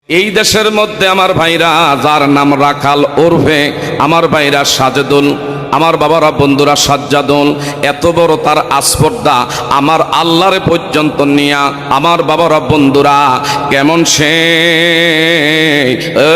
এই দেশের মধ্যে আমার ভাইরা যার নাম রাখাল ওরফে আমার ভাইরা সাজেদুল, আমার বাবারা বন্ধুরা সাজ্জাদুল, এত বড় তার আস্পর্ধা আমার আল্লাহরে পর্যন্ত নিয়া আমার বাবারা বন্ধুরা কেমন সে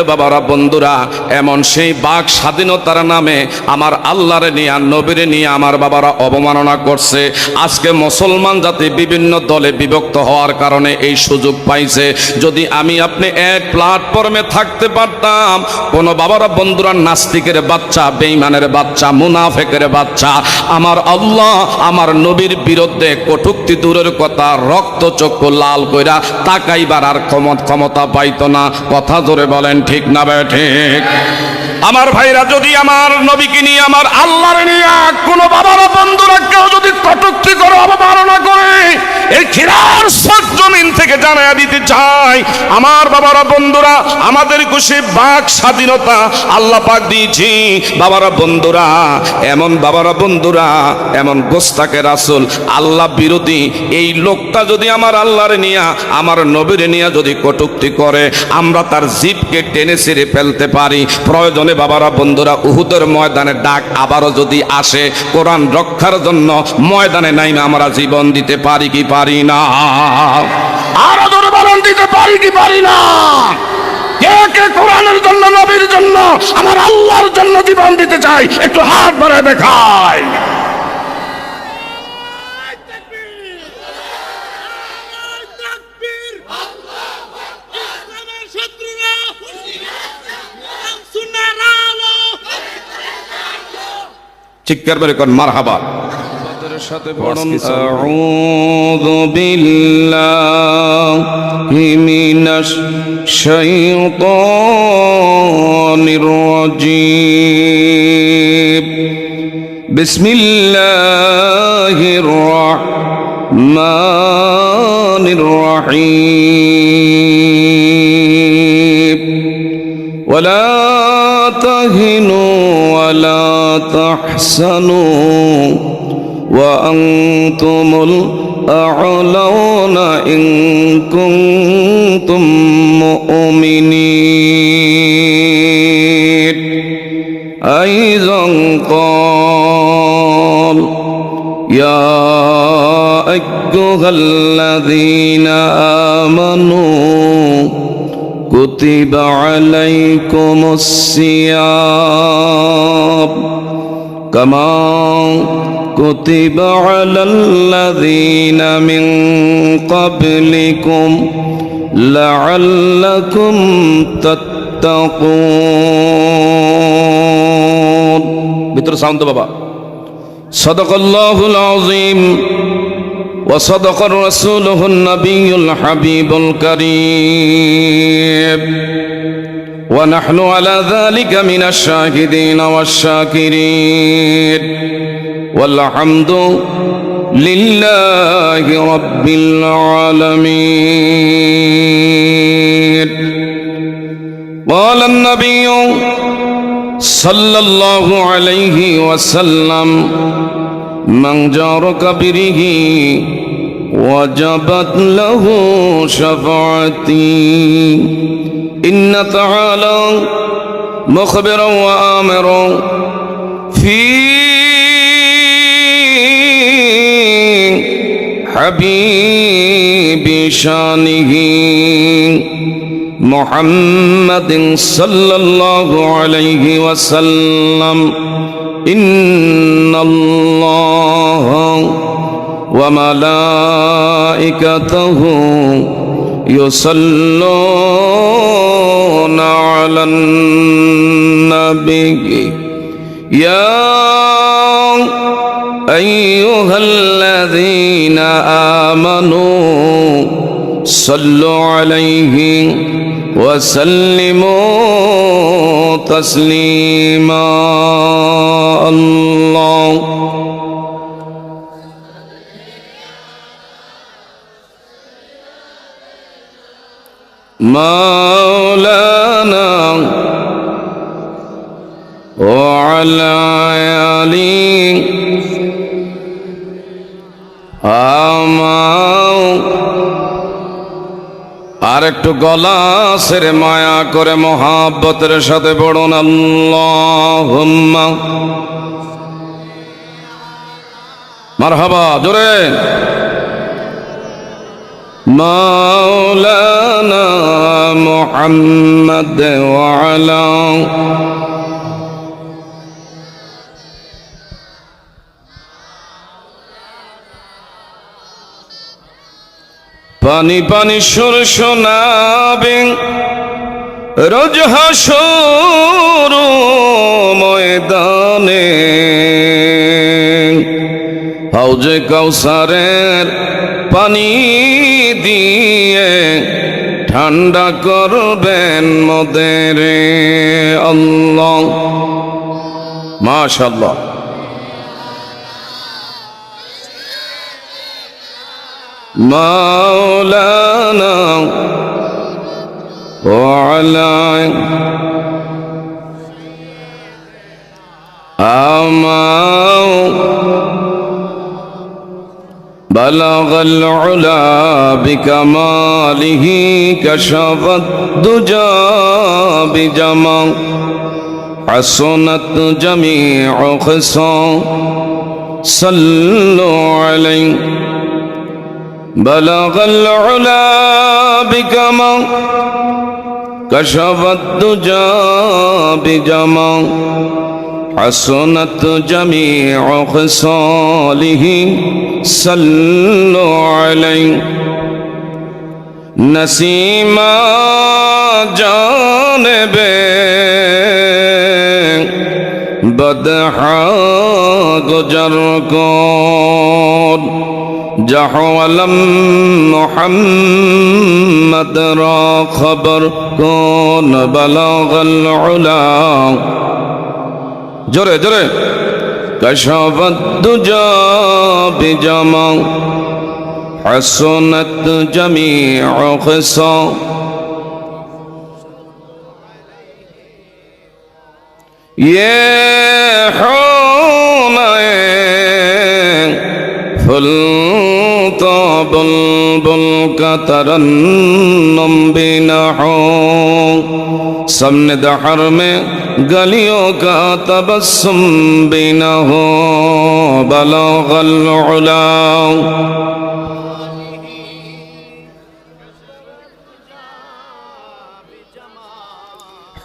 বাবারা বন্ধুরা এমন সেই বাক স্বাধীনতার নামে আমার আল্লাহরে নিয়া নবীরে নিয়ে আমার বাবারা অবমাননা করছে। আজকে মুসলমান জাতি বিভিন্ন দলে বিভক্ত হওয়ার কারণে এই সুযোগ পাইছে। যদি আমি আপনি এক প্ল্যাটফর্মে থাকতে পারতাম, কোন বাবারা বন্ধুরা নাস্তিকের বাচ্চা, বেঈমানের বাচ্চা, মুনাফিকের বাচ্চা আমার আল্লাহ আমার নবীর বিরুদ্ধে কটূক্তি দূরের কথা রক্ত চক্ষু লাল কইরা তাকাইবার আর ক্ষমতা পাইতো না। কথা জোরে বলেন ঠিক না ঠিক? আমার ভাইরা, যদি আমার নবীকে নিয়ে আমার আল্লাহর নিয়ে কোন বাবারা বন্ধুরা কেউ যদি কটূক্তি করে অবমাননা করে, এই খিরার জমিন থেকে জানাইয়া দিতে চাই আমার বাবারা বন্ধুরা আমাদের খুশি বাক স্বাধীনতা আল্লাহ পাক দিয়েছি। বাবারা বন্ধুরা এমন বাবারা বন্ধুরা এমন গোস্তাকে রাসূল আল্লাহ বিরোধী এই লোকটা যদি আমার আল্লাহরে নিয়ে আমার নবীরে নিয়ে যদি কটূক্তি করে, আমরা তার জিভকে টেনে ছিঁড়ে ফেলতে পারি। প্রয়োজনে বাবারা বন্ধুরা উহুদের ময়দানে ডাক আবারও যদি আসে, কোরআন রক্ষার জন্য ময়দানে নাইমে আমরা জীবন দিতে পারি কি পারি না? আরো জোরে বলেন, দিতে পারি কি পারি না? কে কে কোরআনের জন্য, নবীর জন্য, আমার আল্লাহর জন্য জীবন দিতে চাই? একটু হাত বাড়ায় দেখায়। চিৎকার করে কোন মারহাবা। সাথে পড়ুন, আউযু বিল্লাহি মিনাশ শাইতানির রাজীম। বিসমিল্লাহির রাহমানির রহিম। ওয়ালা তাহিনু ওয়ালা তাহসানু وأنتم الأعلون إن كنتم مؤمنين. أيضا قال يا أيها الذين آمنوا كتب عليكم الصيام كما كتب على الذين من قبلكم لعلكم تتقون. ভিতর সাউন্ড বাবা। صدق الله العظيم وصدق رسوله النبي الحبيب الكريم ونحن على ذلك من الشاهدين والشاكرين والحمد لله رب العالمين. قال النبي صلى الله عليه وسلم من جار كبره وجبت له شفاعتي. إن تعالى مخبرا وآمرا في حبيب شانه محمد صلى الله عليه وسلم. إن الله وملائكته يصلون على النبي يا أيها الذين آمنوا صلوا عليه وسلموا تسليما. الله مولانا وعلى آله একটু গলা ছেড়ে মায়া করে মহাব্বতের সাথে পড়ুন আল্লাহুম্মা মারহাবা, জোরে। মাওলানা মুহাম্মদ ওয়া আলা পানি পানি সুর শোনাবে রোজ হাসর ময়দানে, হাউজে কাউসারের পানি দিয়ে ঠান্ডা করবেন মোদের আল্লাহ। মাশাআল্লাহ। মাওলানা ওয়া আলা আমাও বালাগাল উলা বিকামালিহি কাশাফাত দুজা বিজামা হাসনাত জামিউ খিসাল সাল্লু আলাইহি بلغ العلا بكما كشف الدجى بجما حسنت جميع خصاله صلوا عليه نسيما جانبه بدحا گجر کن جہولم محمد را خبر کون بلغ العلا جرے جرے کشف الدجى بجما حسنت جميع خصال یہ حونائیں فل تو بلبل کا ترنم بھی نہ ہو سامنے دہر میں گلیوں کا تبسم بھی نہ ہو بلغ العلا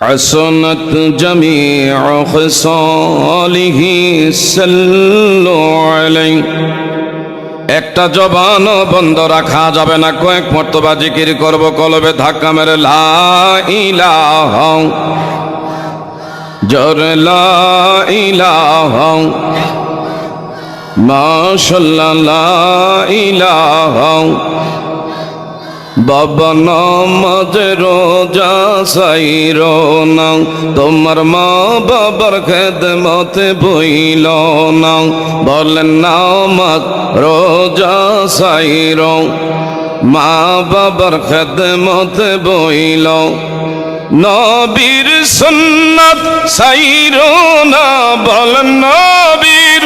حسنت جميع خصاله صلوا عليه একটা জবান বন্ধ রাখা যাবে না, কয়েক মর্তবা জিকির করব, কলবে ধাক্কা মেরে লা ইলাহা জোরে লা ইলাহা মাশাআল্লাহ লা ইলাহা বাবা নামাজ রোজা সাইরো না, তোমার মা বাবার খেদমতে বইল না, বলেন নামাজ রোজা সাইরো মা বাবার খেদমতে বইল, নবীর সুন্নাত সাইরো না, বলেন নবীর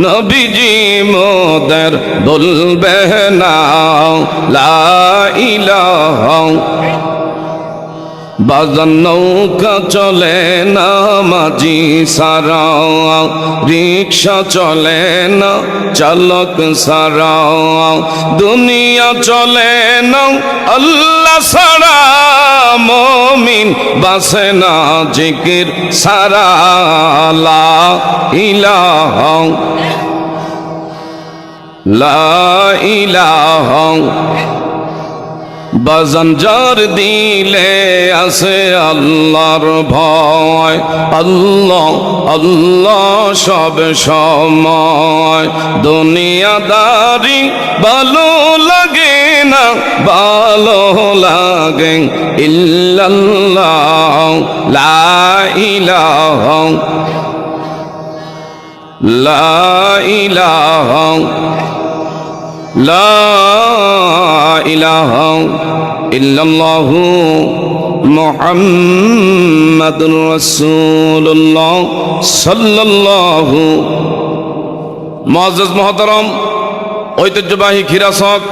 নবীজি মোদের বলবে না লা ইলাহা বাজান নৌকা চলে না মাঝি সারা, রিক্সা চলে না চালক সারা, দুনিয়া চলে না আল্লাহ সারা, মুমিন বাসে না জিকির সারা লা ইলাহা লা ইলাহা বাজান যার দিলে আছে আল্লাহর ভয়, আল্লাহ আল্লাহ সব সময়, দুনিয়াদারি ভালো লাগে না, ভালো লাগে ইল্লাল্লাহ লা ইলাহা লা ইলাহা লা ইলাহা ইল্লাল্লাহু মুহাম্মাদুর রাসূলুল্লাহ সাল্লাল্লাহু। মুআজ্জাজ মুহতারাম, ঐতিহ্যবাহী খিরাসক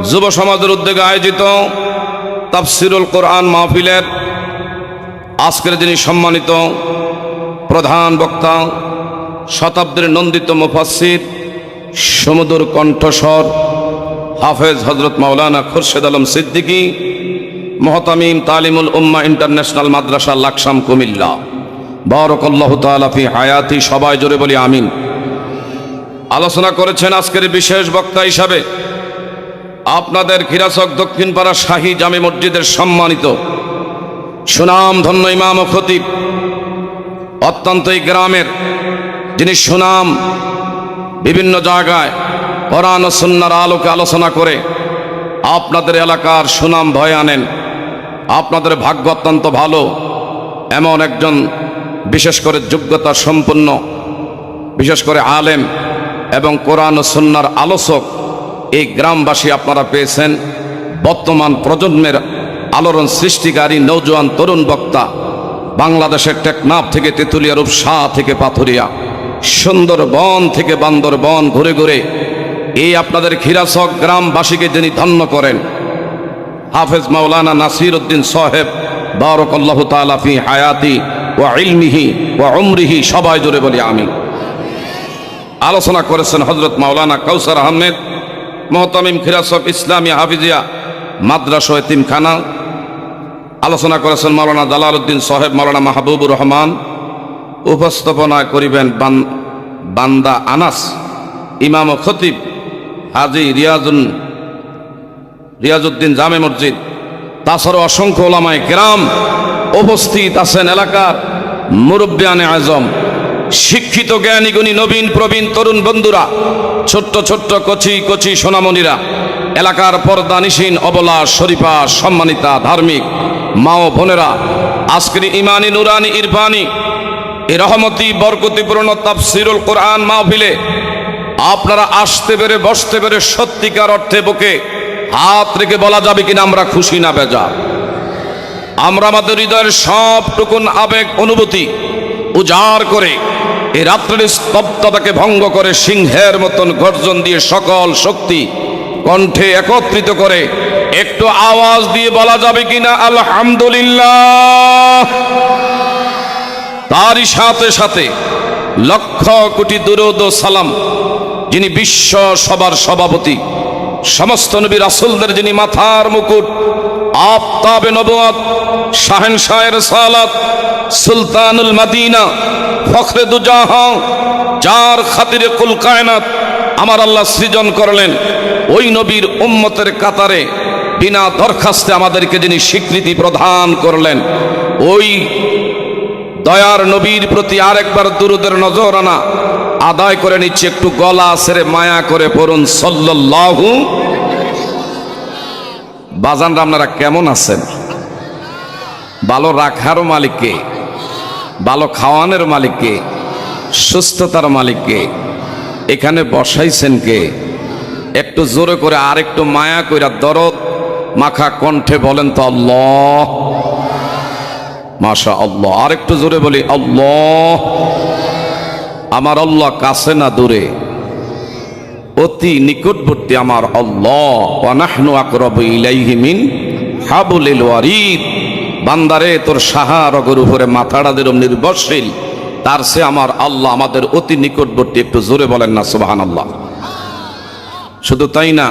যুব সমাজের উদ্যোগে আয়োজিত তাফসিরুল কোরআন মাহফিলের আজকের যিনি সম্মানিত প্রধান বক্তা, শতাব্দীর নন্দিত মুফাসসির, সুমধুর কণ্ঠস্বর হাফেজ হযরত মাওলানা খুরশেদ আলম সিদ্দিকী, মুহতামিম তালিমুল উম্মাহ ইন্টারন্যাশনাল মাদ্রাসা লাকসাম কুমিল্লা, বারাকাল্লাহু তাআলা ফি হায়াতি। সবাই জোরে বলি আমিন। আলোচনা করেছেন আজকের বিশেষ বক্তা হিসাবে আপনাদের খিরাচক দক্ষিণ পাড়া শাহী জামে মসজিদের সম্মানিত সুনাম ধন্য ইমাম ও খতিব, অত্যন্ত এই গ্রামের যিনি সুনাম বিভিন্ন জায়গায় কোরআন ও সুন্নাহর আলোকে আলোচনা করে আপনাদের এলাকার সুনাম ভয়ে আনেন। আপনাদের ভাগ্য অত্যন্ত ভালো, এমন একজন বিশেষ করে যোগ্যতা সম্পন্ন, বিশেষ করে আলেম এবং কোরআন ও সুন্নাহর আলোচক এই গ্রামবাসী আপনারা পেয়েছেন। বর্তমান প্রজন্মের আলোড়ন সৃষ্টিকারী নৌজওয়ান তরুণ বক্তা, বাংলাদেশের টেকনাফ থেকে তেঁতুলিয়া, রূপসা থেকে পাথুরিয়া, সুন্দরবন থেকে বান্দরবন ঘুরে ঘুরে এই আপনাদের খিরাচক গ্রামবাসীকে যিনি ধন্য করেন, হাফেজ মাওলানা নাসির উদ্দিন সাহেব, বারাকাল্লাহু তাআলা ফি হায়াতি ওয়া ইলমিহি ওয়া উমরিহি। সবাই জোরে বলি আমিন। আলোচনা করেছেন হযরত মাওলানা কাউসার আহমেদ, মুহতামিম খিরাচক ইসলামী হাফিজিয়া মাদ্রাসা এতিমখানা। আলোচনা করেছেন মাওলানা জালাল উদ্দিন সাহেব, মাওলানা মাহবুবুর রহমান। উপস্থাপনা করিবেন বান্দা আনাস, ইমাম ও খতিব হাজী রিয়াজউদ্দিন জামে মসজিদ। তাছাড়াও অসংখ্য ওলামায়ে কেরাম উপস্থিত আছেন, এলাকার মুরব্বিয়ানে আজম, শিক্ষিত জ্ঞানী গুণী নবীন প্রবীণ তরুণ বন্ধুরা, ছোট্ট ছোট্ট কচি কচি সোনামণিরা, এলাকার পর্দানিসীন অবলা শরীফা সম্মানিতা ধার্মিক মা ও বোনেরা, আজকের ইমানি নুরানি ইরফানি এই রহমতি বরকতিপূর্ণ তাফসিরুল কোরআন মাহফিলে আপনারা আসতে পেরে বসতে পেরে সত্যিকার অর্থে বুকে হাত রেখে বলা যাবে কিনা আমরা খুশি না বেজার? আমরা আমাদের হৃদয়ের সবটুকুন আবেগ অনুভূতি উজাড় করে এই রাত্রের স্তব্ধতাকে ভঙ্গ করে সিংহের মতন গর্জন দিয়ে সকল শক্তি কণ্ঠে একত্রিত করে একটু আওয়াজ দিয়ে বলা যাবে কিনা আলহামদুলিল্লাহ? তারই সাথে সাথে লক্ষ কোটি দুরূদ ও সালাম যিনি বিশ্ব সবার সভাপতি, সমস্ত নবী রাসূলদের যিনি মাথার মুকুট, আফতাবে নবুয়ত, শাহেনশাহের সালাত, সুলতানুল মদিনা, ফখরে দুজাহান, যার খাতিরে কুল কায়নাত আমার আল্লাহ সৃজন করলেন, ওই নবীর উম্মতের কাতারে বিনা দরখাস্তে আমাদেরকে যিনি স্বীকৃতি প্রদান করলেন, ওই দয়ার নবীর প্রতি আরেকবার দুরূদের নজরানা আদায় করে নিচ্ছে। একটু গলা ছেড়ে মায়া করে পড়ুন সাল্লাল্লাহু। বাজানরা আপনারা কেমন আছেন? ভালো রাখার মালিককে, ভালো খাওয়ানোর মালিককে, সুস্থতার মালিককে এখানে বসাইছেন কে? একটু জোরে করে আর একটু মায়া কইরা দরদ মাখা কণ্ঠে বলেন তো আল্লাহ। মাশা আল্লাহ। আর একটু জোরে বলি আল্লাহ। আমার আল্লাহ কাছে না দূরে, অতি নিকটবর্তী আমার আল্লাহ। ওয়া নাহনু আকরাবু ইলাইহি মিন হাবলিল ওয়ারিদ। বান্দারে তোর সাহারগের উপরে মাথাটা যেরকম নির্ভরশীল, তার সে আমার আল্লাহ আমাদের অতি নিকটবর্তী। একটু জোরে বলেন না সুবহানাল্লাহ। শুধু তাই না,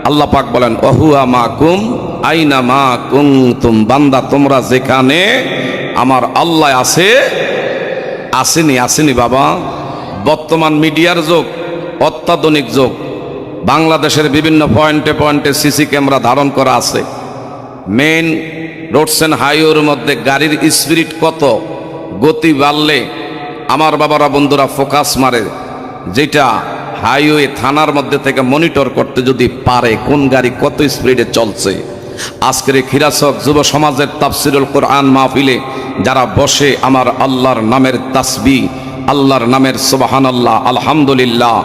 আল্লাহ পাক বলেন ওহুয়া মাকুম আইনা মা কুনতুম। বান্দা তোমরা যেখানে, আমার আল্লাহ আছে। আসেনি আসেনি বাবা। বর্তমান মিডিয়ার যুগ, অত্যাধুনিক যুগ। বাংলাদেশের বিভিন্ন পয়েন্টে পয়েন্টে সিসি ক্যামেরা ধারণ করা আছে। মেইন রোডস এন্ড হাইওয়ের মধ্যে গাড়ির স্পিড কত, গতি বাড়লে আমার বাবারা বন্ধুরা ফোকাস মারে, যেটা হাইওয়ে থানার মধ্যে থেকে মনিটর করতে যদি পারে কোন গাড়ি কত স্পিডে চলছে। আজকের এই খিরাচক যুব সমাজের তাফসিরুল কোরআন মাহফিলে যারা বসে আমার আল্লাহর নামের তাসবিহ, আল্লাহর নামের সুবহানাল্লাহ, আলহামদুলিল্লাহ,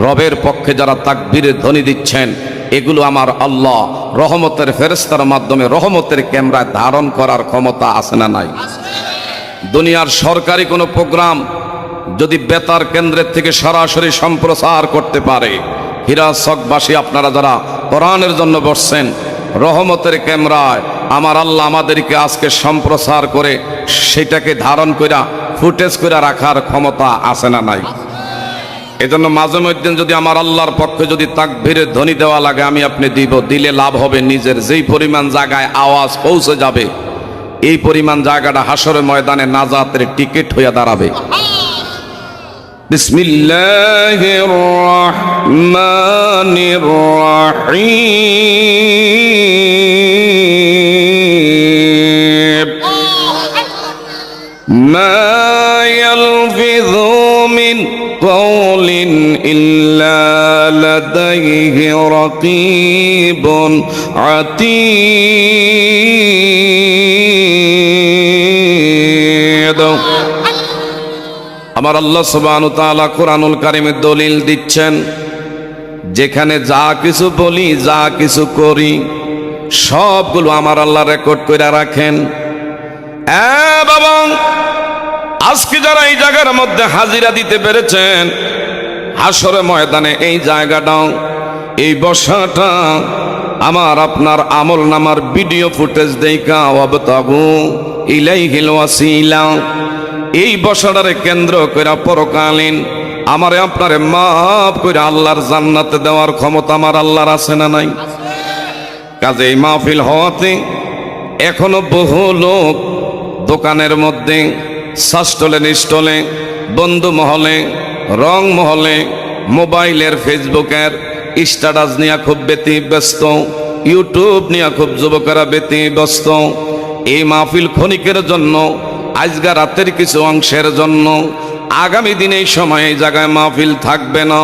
রবের পক্ষে যারা তাকবীরের ধ্বনি দিচ্ছেন, এগুলো আমার আল্লাহ রহমতের ফেরেশতার মাধ্যমে রহমতের ক্যামেরায় ধারণ করার ক্ষমতা আছে না নাই? দুনিয়ার সরকারি কোনো প্রোগ্রাম যদি বেতার কেন্দ্রের থেকে সরাসরি সম্প্রচার করতে পারে, হীরা চকবাসী আপনারা যারা কোরআনের জন্য বসছেন, রহমতের ক্যামেরায় আমার আল্লাহ আমাদেরকে আজকে সম্প্রচার করে সেটাকে ধারণ কইরা ফুটেজ করে রাখার ক্ষমতা আছে না নাই? এজন্য মাঝে মধ্যে যদি আমার আল্লাহর পক্ষে যদি তাকবীরের ধ্বনি দেওয়া লাগে আমি আপনি দিব, দিলে লাভ হবে নিজের। যেই পরিমাণ জায়গায় আওয়াজ পৌঁছে যাবে এই পরিমাণ জায়গাটা হাসরের ময়দানে নাজাতের টিকিট হইয়া দাঁড়াবে। বিসমিল্লাহির রহমানির রহিম। মা ইয়ালফিযু মিন কওলিন ইল্লা লাদাইহি রাকীবুন আতীদ। আমার আল্লাহ সুবহানাহু ওয়া তাআলা কোরআনুল কারীমে দলিল দিচ্ছেন, যেখানে যা কিছু বলি যা কিছু করি সবগুলো আমার আল্লাহ রেকর্ড করে রাখেন। বাবা, আজকে যারা এই জায়গার মধ্যে হাজিরা দিতে পেরেছেন, হাসরে ময়দানে এই জায়গাটা, এই বসাটা আমার আপনার আমল নামার ভিডিও ফুটেজ দেইকা ওয়াবতাগু ইলাইহিল ওয়াসিলা, এই বসাটারে কেন্দ্র করে পরকালীন আমারে আপনারে মাফ করে আল্লাহর জান্নাতে দেওয়ার ক্ষমতা আমার আল্লাহর আছে না নাই? কাজে এই মাহফিল হওয়াতে এখনো বহু লোক দোকানের মধ্যে, শাস্টলে নিস্টলে, বন্ধু মহলে, রং মহলে, মোবাইলের ফেসবুকের স্ট্যাটাস নিয়ে খুব ব্যস্ত, ইউটিউব নিয়ে খুব যুবকেরা ব্যস্ত। এই মাহফিল ক্ষণিকের জন্য, আজকে রাতের কিছু অংশের জন্য, আগামী দিনে এই সময় এই জায়গায় মাহফিল থাকবে না,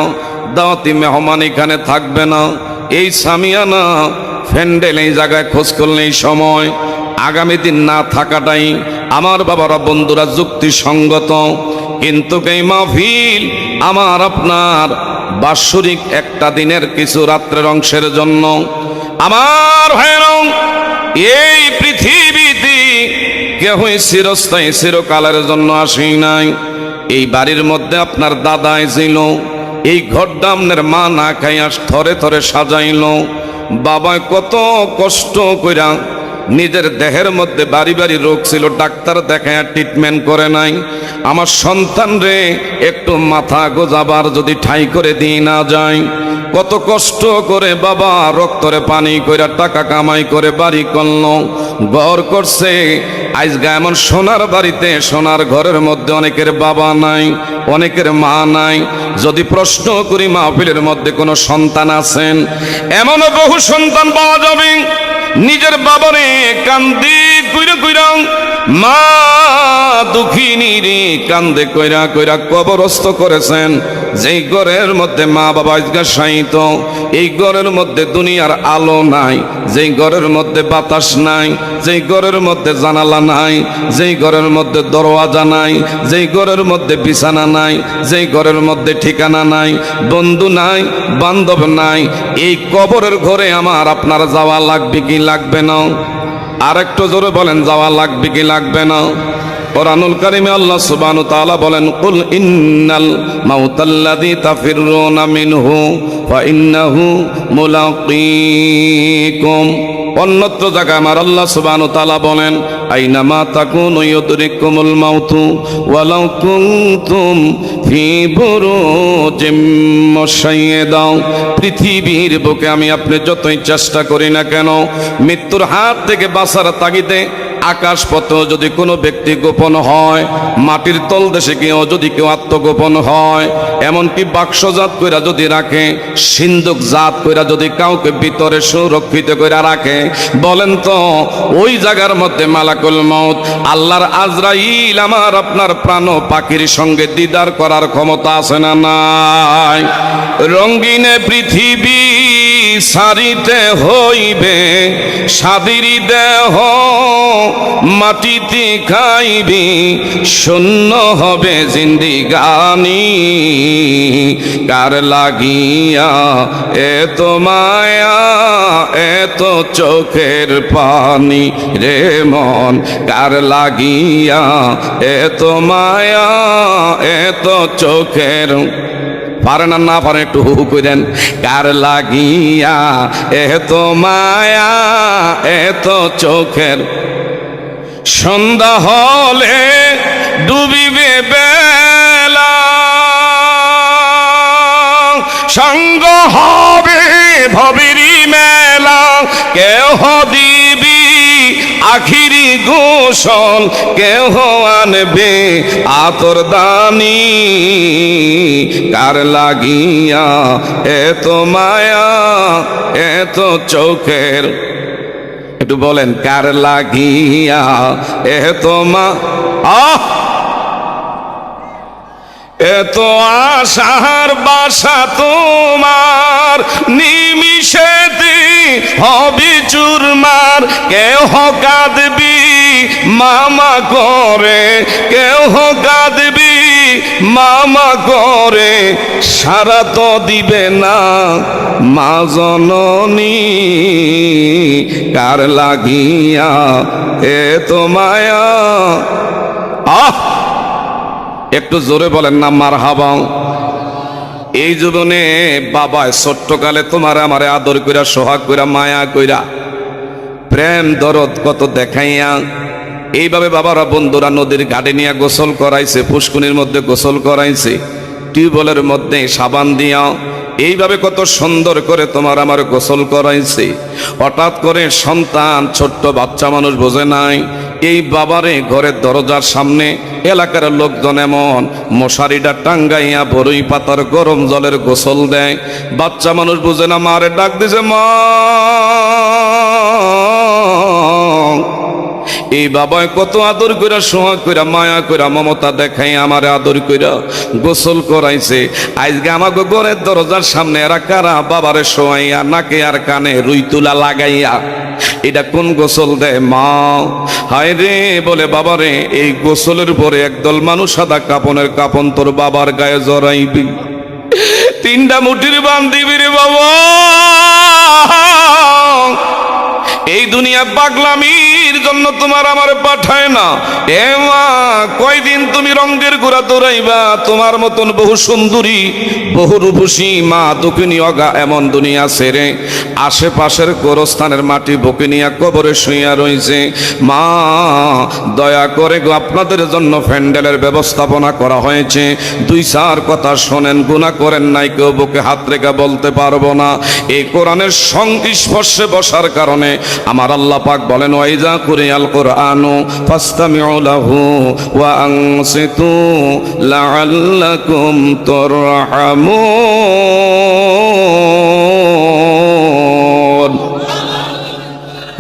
দাওয়াতি মেহমান এখানে থাকবে না, এই সামিয়ানা ফ্যান্ডেল এই জায়গায় খোঁজ করলে এই সময় আগামী দিন না থাকাটাই আমার বাবারা বন্ধুরা যুক্তিসঙ্গত। কিন্তু এই মাহফিল আমার আপনার বাৎসরিক একটা দিনের কিছু রাত্রের অংশের জন্য। আমার ভাইয়েরা, এই পৃথিবীতে কেহই চিরস্থায়ী চিরকালের জন্য আসি নাই। এই বাড়ির মধ্যে আপনার দাদাই ছিল, এই ঘরটা আপনার মা না খাইয়া থরে থরে সাজাইল, বাবায় কত কষ্ট কইরা নিজের দেহের মধ্যে বাড়ি বাড়ি রোগ ছিল, ডাক্তার দেখায় ট্রিটমেন্ট করে নাই। আমার সন্তান রে একটু মাথা গোজাবার যদি ঠাই করে দিয়ে না যায়, কত কষ্ট করে বাবা রক্তরে পানি কইরা টাকা কামাই করে বাড়ি করল, ঘর করছে। আজকে এমন সোনার বাড়িতে, সোনার ঘরের মধ্যে অনেকের বাবা নাই, অনেকের মা নাই। যদি প্রশ্ন করি মাহফিলের মধ্যে কোনো সন্তান আছেন, এমনও বহু সন্তান পাওয়া যাবে নিজের বাবারে কান্দি কইরা কইরা, মা দুঃখিনী রে কান্দে কইরা কইরা কবরস্থ করেছেন। যেই ঘরের মধ্যে মা বাবা আজকে শায়িত, এই ঘরের মধ্যে দুনিয়ার আলো নাই, যেই ঘরের মধ্যে বাতাস নাই, যেই ঘরের মধ্যে জানালা নাই, যেই ঘরের মধ্যে দরওয়াজা নাই, যেই ঘরের মধ্যে বিছানা নাই, যেই ঘরের মধ্যে ঠিকানা নাই, বন্ধু নাই, বান্ধব নাই, এই কবরের ঘরে আমার আপনার যাওয়া লাগবে কি লাগবে না? আরেকটু জোরে বলেন, যাওয়া লাগবে কি লাগবে না? কোরআনুল কারীমে আল্লাহ সুবহানাহু ওয়া তাআলা বলেন, কুল ইন্নাল মাউতাল্লাযী তাফিররুনা মিনহু ফা ইন্নাহু মুলাকীকুম। অন্যত্র জায়গায় আমার আল্লাহ সুবহানাহু ওয়া তাআলা বলেন, আইনামা তাকুনু ইউদরিকুমুল মাউতু ওয়ালাউ কুনতুম ফি বুরুজিম মুশাইয়্যাদা। পৃথিবীর বুকে আমি আপনি যতই চেষ্টা করি না কেন, মৃত্যুর হাত থেকে বাঁচার তাগিদে আকাশপথ যদি কোনো ব্যক্তি গোপন হয়, মাটির তল দেশে গিয়েও যদি কেউ আত্মগোপন হয়, এমনকি বাক্সজাত কইরা যদি রাখে, সিন্ধুক জাত কইরা যদি কাউকে ভিতরে সুরক্ষিত কইরা রাখে, বলেন তো ওই জায়গার মধ্যে মালাকুল মউত আল্লাহর আজরাইল আমার আপনার প্রাণ পাখির সঙ্গে দিদার করার ক্ষমতা আছে না নাই? রঙ্গিনে পৃথিবী সারিতে হইবে, সাদিরি দেহ মাটিতে খাইবি, শূন্য হবে জিন্দিগানি। কার লাগিয়া এত মায়া, এত চোখের পানি রে মন, কার লাগিয়া এত মায়া, এত চোখের পারেন আর না পারেন একটু হু হু করেন। কার লাগিয়া এত মায়া এত চোখের, সন্ধ্যা হলে ডুবিবে বেলা, সঙ্গ হবে ভবেরি মেলা, কেহ দিবি আখিরি গোসল, কেহ আনবে আতর দানি। কার লাগিয়া এত মায়া এত চোখের, একটু বলেন কার লাগিয়া এত এত আশার বাসা তোমার, নিমিষেতে হবে চুরমার। কেহ কাঁদবি মামা করে, কেহ কাঁদবি মামা করে, সারা তো দিবে না মা জননী। কার লাগিয়া এত মায়া, একটু জোরে বলেন না মারহাবা। এই জীবনে বাবায় ছোট্টকালে তোমার আমারে আদর কইরা, সোহাগ কইরা, মায়া কইরা, প্রেম দরদ কত দেখাইয়া, এইভাবে বাবারা বন্ধুরা নদীর ঘাটে নিয়ে গোসল করাইছে, পুষ্কুনির মধ্যে গোসল করাইছে, টিউবওয়েলের মধ্যে সাবান দিয়া, এইভাবে কত সুন্দর করে তোমার আমার গোসল করাইছে। হঠাৎ করে সন্তান, ছোট্ট বাচ্চা মানুষ বোঝে নাই, এই বাবারে ঘরের দরজার সামনে এলাকার লোকজন এমন মশারিটা টাঙ্গাইয়া বরই পাতার গরম জলের গোসল দেয়। বাচ্চা মানুষ বুঝে না, মারে ডাক দিছে মা। এই বাবায় কত আদর কইরা, সোহাগ কইরা, মায়া কইরা, মমতা দেখাই আমারে আদর কইরা গোসল করাইছে। আজকে আমাকে ঘরের দরজার সামনে এরা কারা বাবারে শোয়াইয়া নাকে আর কানে রুই তুলা লাগাইয়া এটা কোন গোসল দেয় মা? হায় রে বলে বাবারে, এই গোসলের পরে একদল মানুষ সাদা কাপনের কাপন তোর বাবার গায়ে জড়াইবি, তিনটা মুঠির বান্ধিবি রে বাবা। এই দুনিয়া পাগলামির জন্য তোমার আমার পাঠায় না। এ মা, কয়দিন তুমি রঙের ঘোড়া দৌড়াইবা? তোমার মতন বহু সুন্দরী, বহু রূপসী মা দুঃখিনী অগা এমন দুনিয়া ছেড়ে আশেপাশের গোরস্থানের মাটি বুকে নিয়ে কবরে শুইয়া রয়েছে। মা দয়া করে গো, আপনাদের জন্য প্যান্ডেলের ব্যবস্থাপনা করা হয়েছে। দুই চার কথা শোনেন, গুনাহ করেন নাই, কেউ বুকে হাত রেখে বলতে পারবো না। এই কোরআনের সংস্পর্শে বসার কারণে আমার আল্লাহ পাক বলেন, ওয়াইজা কুরিয়াল কুরআনু ফাসতামিউ লাহু ওয়া আনসিতু লাআল্লাকুম তুরহামুন।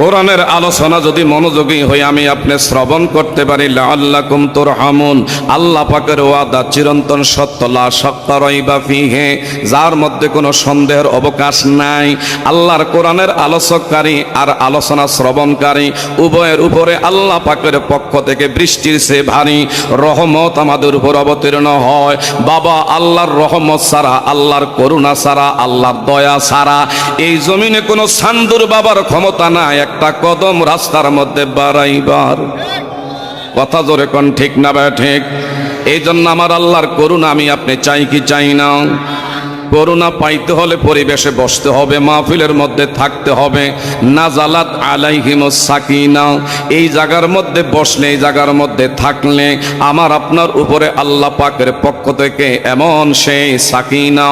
কোরআনের আলোচনা যদি মনোযোগী হয়ে আমি আপনি শ্রবণ করতে পারি, লাআল্লাকুম তুরহামুন, আল্লাহ পাকের ওয়াদা চিরন্তন সত্য, লা শাক্কা রাইবা ফিহি, যার মধ্যে কোনো সন্দেহের অবকাশ নাই। আল্লাহর কোরআনের আলোচককারী আর আলোচনা শ্রবণকারী উভয়ের উপরে আল্লাহ পাকের পক্ষ থেকে বৃষ্টির চেয়ে ভারী রহমত আমাদের উপর অবতীর্ণ হয়। বাবা, আল্লাহর রহমত ছাড়া, আল্লাহর করুণা ছাড়া, আল্লাহর দয়া ছাড়া এই জমিনে কোনো সান্দুর বাবার ক্ষমতা নাই একটা কদম রাস্তার মধ্যে বাড়াইবার। কথা জোরে কোন, ঠিক না ভাই ঠিক? এই জন্য আমার আল্লাহর করুণা আমি আপনি চাই কি চাই না? করুণা পাইতে হলে পরিবেশে বসতে হবে, মাহফিলের মধ্যে থাকতে হবে। নাজালাত আলাইহিমুস সাকিনা, এই জায়গার মধ্যে বসলে, এই জায়গার মধ্যে থাকলে আমার আপনার উপরে আল্লাহ পাকের পক্ষ থেকে এমন সেই সাকিনা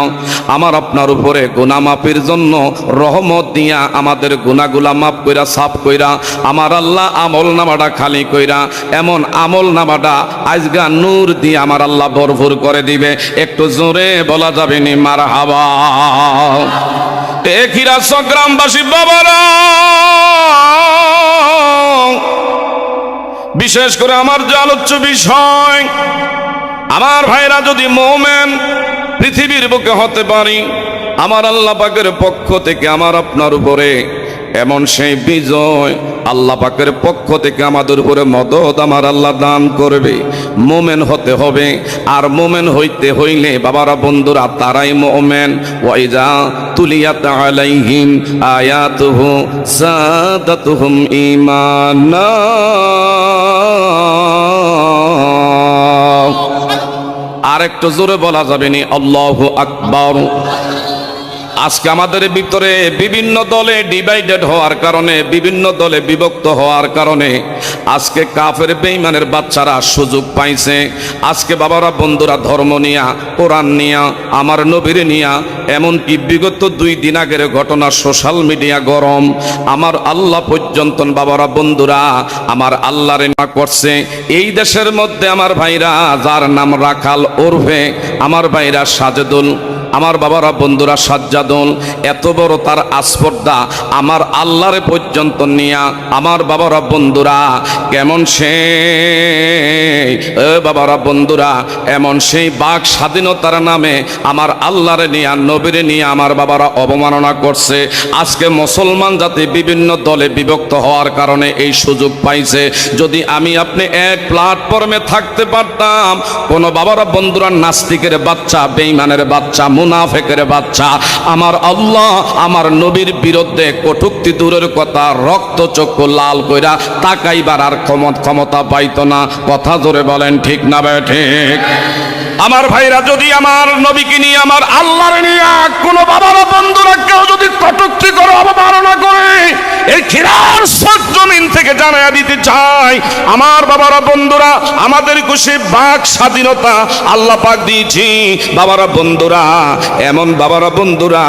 আমার আপনার উপরে গুনাহ মাফের জন্য রহমত দিয়া আমাদের গুনাহগুলা মাফ কইরা, সাফ কইরা আমার আল্লাহ আমল নামাটা খালি কইরা এমন আমল নামাটা আজগা নূর দিয়ে আমার আল্লাহ ভরপুর করে দিবে। একটু জোরে বলা যাবে নি মারা হাবা? একিরা গ্রামবাসী বাবারা, বিশেষ করে আমার যে আলোচ্য বিষয়, আমার ভাইরা যদি মোমেন পৃথিবীর বুকে হতে পারি, আমার আল্লাহ পাকের পক্ষ থেকে আমার আপনার উপরে এমন সেই বিজয় আল্লাহ পাকের পক্ষ থেকে আমাদের উপরে মদদ আমার আল্লাহ দান করবে। মোমেন হতে হবে, আর মোমেন হইতে হইলে বাবারা বন্ধুরা তারাই মোমেন। ওয়াইজা তুলিয়াত আলাইহিম আয়াতুহু যাদাতুহুম ঈমানা। আর একটু জোরে বলা যাবে নি আল্লাহু আকবার। আজকে আমাদের ভিতরে বিভিন্ন দলে ডিভাইডেড হওয়ার কারণে, বিভিন্ন দলে বিভক্ত হওয়ার কারণে আজকে কাফের বেঈমানের বাচ্চারা সুযোগ পাইছে। আজকে বাবারা বন্ধুরা ধর্ম নিয়া, কোরআন নিয়া, আমার নবীর নিয়া, এমনকি বিগত 2 দিন আগের ঘটনা, সোশ্যাল মিডিয়া গরম, আমার আল্লাহ পর্যন্ত বাবারা বন্ধুরা আমার আল্লাহর না করছে। এই দেশের মধ্যে আমার ভাইরা যার নাম রাখাল ওরফে আমার ভাইরা সাজেদুল, আমার বাবারা বন্ধুরা সাজ্জাদুল, এত বড় তার আস্পর্ধা আমার আল্লাহরে পর্যন্ত নিয়া আমার বাবারা বন্ধুরা কেমন সেই বাবারা বন্ধুরা এমন সেই বাক স্বাধীনতার নামে আমার আল্লাহরে নিয়া নবীরে নিয়ে আমার বাবারা অবমাননা করছে। আজকে মুসলমান জাতি বিভিন্ন দলে বিভক্ত হওয়ার কারণে এই সুযোগ পাইছে। যদি আমি আপনি এক প্ল্যাটফর্মে থাকতে পারতাম, কোন বাবারা বন্ধুরা নাস্তিকের বাচ্চা, বেঈমানের বাচ্চা, মুনাফিকের বাচ্চা আমার আল্লাহ আমার নবীর বিরুদ্ধে কটূক্তি দূরের কথা রক্ত চক্ষু লাল কইরা তাকাইবার আর ক্ষমতা পাইতো না। কথা জোরে বলেন ঠিক না ঠিক? আমার ভাইরা, যদি আমার নবীকে নিয়ে, আমার আল্লাহর নিয়ে কোন বাবারা বন্ধুরা কেউ যদি কটূক্তি করে, অবমাননা করে, এই খিরার জমিন থেকে জানাইয়া দিতে চাই, আমার বাবারা বন্ধুরা আমাদের খুশি বাক স্বাধীনতা আল্লাহ পাক দিয়েছি। বাবারা বন্ধুরা এমন বাবারা বন্ধুরা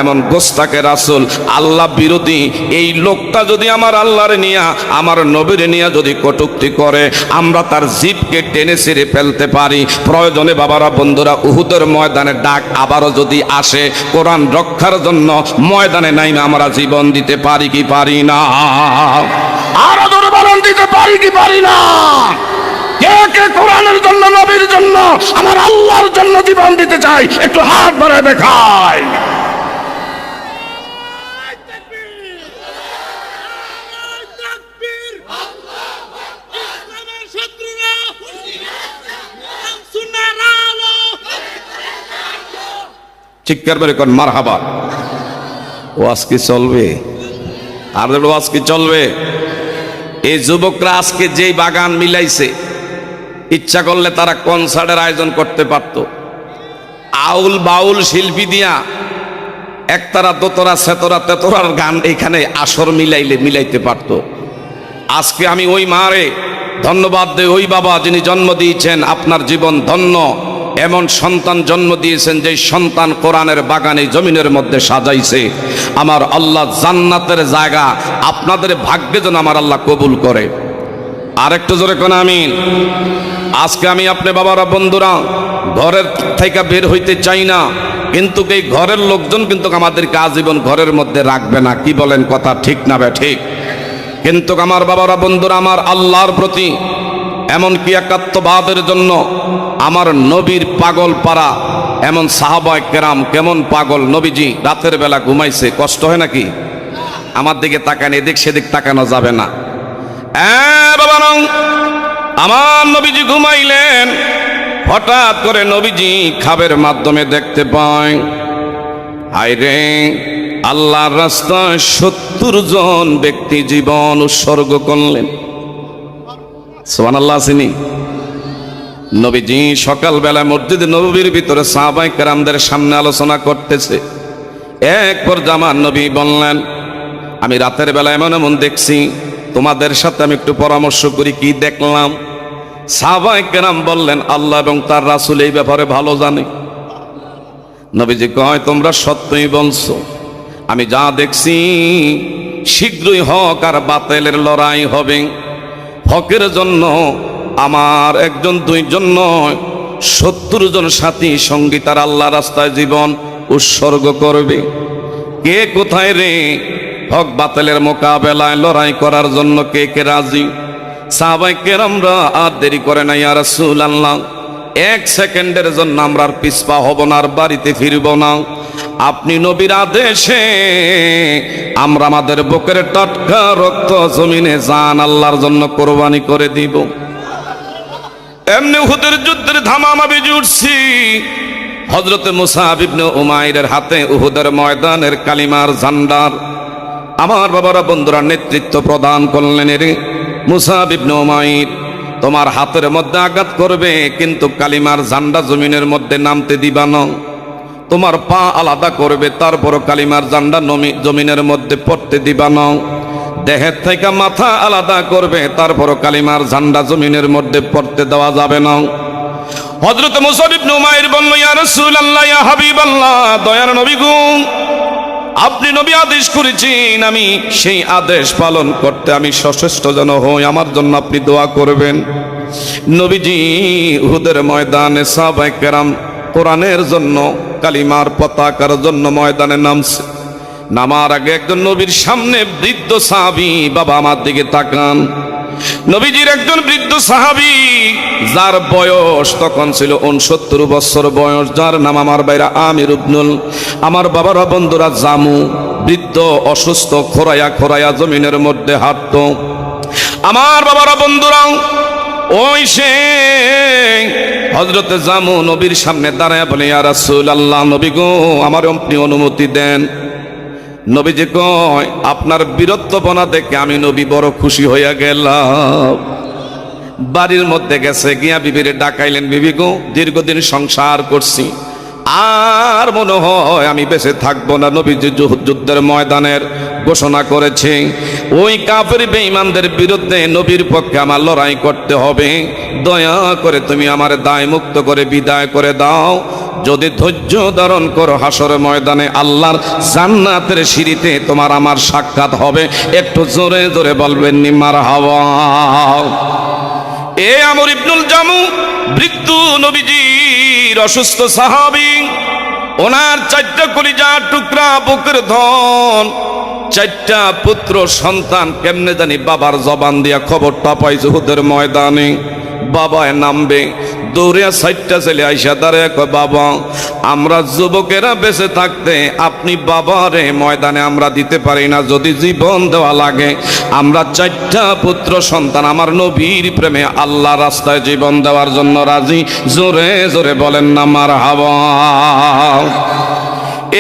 এমন গোস্তাকে রাসূল আল্লাহ বিরোধী এই লোকটা যদি আমার আল্লাহরে নিয়া আমার নবীরে নিয়া যদি কটূক্তি করে, আমরা তার জিভকে টেনে ছিঁড়ে ফেলতে পারি। প্রয়োজনে বাবারা বন্ধুরা উহুদের ময়দানে ডাক আবারও যদি আসে, কোরআন রক্ষার জন্য ময়দানে নাইমে আমরা জীবন দিতে পারি কি পারি না? আরো জোরে বলেন, দিতে পারি কি পারি না? কে কে কোরআনের জন্য, নবীর জন্য, আমার আল্লাহর জন্য জীবন দিতে চাই? একটু হাত বাড়ায় দেখায়। চিৎকার করে কোন মারহাবা। ওয়াজ কি চলবে? আর ওয়াজ কি চলবে? এই যুবকরা আজকে যেই বাগান মিলাইছে, ইচ্ছা করলে তারা কনসার্টের আয়োজন করতে পারত। আউল বাউল শিল্পী দিয়া একতারা দোতরা সেতরা তেতরার গান এখানে আসর মিলাইতে পারত। আজকে আমি ওই মারে ধন্যবাদ দেই, ওই বাবা যিনি জন্ম দিয়েছেন, আপনার জীবন ধন্য। এমন সন্তান জন্ম দিয়েছেন যে সন্তান কোরআনের বাগানে জমিনের মধ্যে সাজাইছে। আমার আল্লাহ জান্নাতের জায়গা আপনাদের ভাগ্যে যেন আমার আল্লাহ কবুল করে। আরেকটু জোরে কোন আমিন। আজকে আমি আপনি বাবারা বন্ধুরা ঘরের থেকে বের হইতে চাই না, কিন্তু এই ঘরের লোকজন কিন্তু আমাদেরকে আজীবন ঘরের মধ্যে রাখবে না। কি বলেন? কথা ঠিক না বে ঠিক? কিন্তু আমার বাবারা বন্ধুরা আমার আল্লাহর প্রতি এমনকি একাত্মবাদের জন্য আমার নবীর পাগল পারা এমন সাহাবায়ে কেরাম কেমন পাগল। নবীজি রাতের বেলা ঘুমাইছে, কষ্ট হয় নাকি? আমার দিকে তাকান, এদিক সেদিক তাকানো যাবে না। বাবা আমার নবীজি ঘুমাইলেন, হঠাৎ করে নবীজি খাবের মাধ্যমে দেখতে পায়, হায় রে আল্লাহর রাস্তায় 70 জন ব্যক্তি জীবন উৎসর্গ করলেন। সুবহানাল্লাহ। আসেনি? নবীজি সকালবেলা মসজিদে নববীর ভিতরে সাহাবায়ে কেরামদের সামনে আলোচনা করতেছে। এক পর্যায়ে আমার নবী বললেন, আমি রাতের বেলা এমন এমন দেখছি, তোমাদের সাথে আমি একটু পরামর্শ করি। কি দেখলাম? সাহাবায়ে কেরাম বললেন, আল্লাহ এবং তার রাসূল এই ব্যাপারে ভালো জানে। নবীজি কয়, তোমরা সত্যই বলছো। আমি যা দেখছি শীঘ্রই হক আর বাতিলের লড়াই হবে। হকের জন্য আমার একজন দুইজন নয়, 70 জন সাথী সঙ্গী তার আল্লাহ রাস্তায় জীবন উৎসর্গ করবে। কে কোথায় রে? হক বাতিলের মোকাবেলায় লড়াই করার জন্য কে কে রাজি? সাহাবায়ে কেরামরা আর দেরি করে না, ইয়া রাসূলুল্লাহ, 1 সেকেন্ডের জন্য আমরা আর পিছপা হব না, আর বাড়িতে ফিরব না। আপনি নবীর আদেশে আমরা আমাদের বুকের টাটকা রক্ত জমিনে জান আল্লাহর জন্য কোরবানি করে দিব। এমনি উহুদের যুদ্ধের ধামামা বেজে উঠছি। হযরতে মুসআব ইবনে উমাইরের হাতে উহুদের ময়দানের কালিমার ঝান্ডার আমার বাবারা বন্ধুরা নেতৃত্ব প্রদান করলেন। রে মুসআব ইবনে উমাইর তোমার হাতের মধ্যে আঘাত করবে, কিন্তু কালিমার ঝান্ডা জমিনের মধ্যে নামতে দিবা না। তোমার পা আলাদা করবে, তারপরও কালিমার ঝান্ডা জমিনের মধ্যে পড়তে দিবা না। দেহের থেকে মাথা আলাদা করবে, তারপরও কালিমার ঝান্ডা জমিনের মধ্যে পড়তে দেওয়া যাবে না। হযরত মুসআব ইবনে উমাইর বলল, ইয়া রাসূলুল্লাহ, ইয়া হাবিবাল্লাহ, দয়ার নবী গো, আপনি নবী আদেশ করেছেন, আমি সেই আদেশ পালন করতে আমি সচেষ্ট যেন হই, আমার জন্য আপনি দোয়া করবেন। নবীজি উহুদের ময়দানে সাহাবায়ে কেরাম কোরআনের জন্য, কালিমার পতাকার জন্য ময়দানে নামছে। নামার আগে একজন নবীর সামনে বৃদ্ধ সাহাবী, বাবা আমার দিকে তাকান, নবীজির একজন বৃদ্ধ সাহাবী, যার বয়স তখন ছিল 69 বছর বয়স, যার নাম আমার ভাইরা আমির ইবনুল, আমার বাবারা বন্ধুরা জামু, বৃদ্ধ অসুস্থ, খোরায়া খোরায়া জমিনের মধ্যে হাঁটতো। আমার বাবারা বন্ধুরা, ওই সে হযরতে জামু নবীর সামনে দাঁড়ায় বলে, ইয়া রাসূলুল্লাহ, নবী গো, আমার আপনি অনুমতি দেন। নবীজি কয়, আপনার বীরত্বপনা দেখে আমি নবী বড় খুশি হইয়া গেলাম। বাড়ির মধ্যে গেছে, গিয়া বিবিরে ডাকাইলেন, বিবি গো, দীর্ঘদিন সংসার করছি, আর মনে হয় আমি বেঁচে থাকবো না। নবীজি যুদ্ধের ময়দানের ঘোষণা করেছে, ওই কাফের বেঈমানদের বিরুদ্ধে নবীর পক্ষে আমার লড়াই করতে হবে, দয়া করে তুমি আমার দায় মুক্ত করে বিদায় করে দাও। যদি ধৈর্য ধারণ করো, হাসর ময়দানে আল্লাহর জান্নাতের সিঁড়িতে তোমার আমার সাক্ষাৎ হবে। একটু জোরে জোরে বলবেন নি মারহাবা। এ আমর ইবনুল জামু, বৃদ্ধ নবীজির অসুস্থ সাহাবী, ওনার 4টা কলিজার টুকরা, বুকের ধন, 4টা পুত্র সন্তান, কেমনে জানি বাবার জবান দিয়া খবরটা পাইছে উহুদের ময়দানে। বাবায় নামবে, দৌড়ে 4টা ছেলে আইসা দাঁড়ায় কয়, বাবা, আমরা যুবকেরা বেঁচে থাকতে আপনি বাবারে ময়দানে আমরা দিতে পারি না, যদি জীবন দেওয়া লাগে আমরা 4টা পুত্র সন্তান আমার নবীর প্রেমে আল্লাহ রাস্তায় জীবন দেওয়ার জন্য রাজি। জোরে জোরে বলেন না মারহাবা।